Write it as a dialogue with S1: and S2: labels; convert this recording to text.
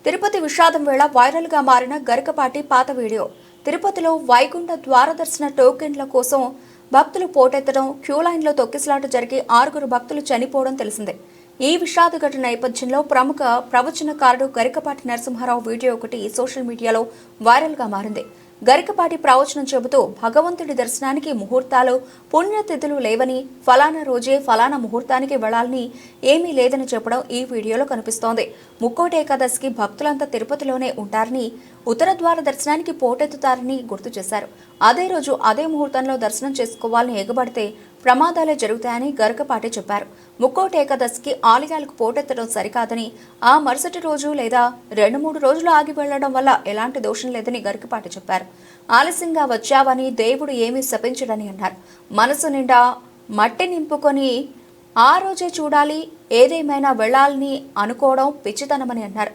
S1: తిరుపతి విషాదం వేళ వైరల్ గా మారిన గరికపాటి పాత వీడియో. తిరుపతిలో వైకుంఠ ద్వార దర్శన టోకెన్ల కోసం భక్తులు పోటెత్తడం, క్యూ లైన్లో తొక్కిసలాట జరిగి 6 భక్తులు చనిపోవడం తెలిసిందే. ఈ విషాద ఘటన నేపథ్యంలో ప్రముఖ ప్రవచనకారుడు గరికపాటి నరసింహారావు వీడియో ఒకటి సోషల్ మీడియాలో వైరల్ గా మారింది. గరికపాటి ప్రవచనం చెబుతూ భగవంతుడి దర్శనానికి ముహూర్తాలు, పుణ్యతిథులు లేవని, ఫలానా రోజే ఫలానా ముహూర్తానికి వెళ్లాలని ఏమీ లేదని చెప్పడం ఈ వీడియోలో కనిపిస్తోంది. ముక్కోటి ఏకాదశికి భక్తులంతా తిరుపతిలోనే ఉంటారని, ఉత్తర ద్వార దర్శనానికి పోటెత్తుతారని గుర్తు చేశారు. అదే రోజు అదే ముహూర్తంలో దర్శనం చేసుకోవాలని ఎగబడితే ప్రమాదాలే జరుగుతాయని గరికపాటి చెప్పారు. ముక్కోటి ఏకాదశికి ఆలయాలకు పోటెత్తడం సరికాదని, ఆ మరుసటి రోజు లేదా 2-3 రోజులు ఆగి వెళ్లడం వల్ల ఎలాంటి దోషం లేదని గరికపాటి చెప్పారు. ఆలస్యంగా వచ్చావని దేవుడు ఏమీ శపించడని అన్నారు. మనసు నిండా మట్టి నింపుకొని ఆ రోజే చూడాలి, ఏదేమైనా వెళ్లాలని అనుకోవడం పిచ్చితనమని అన్నారు.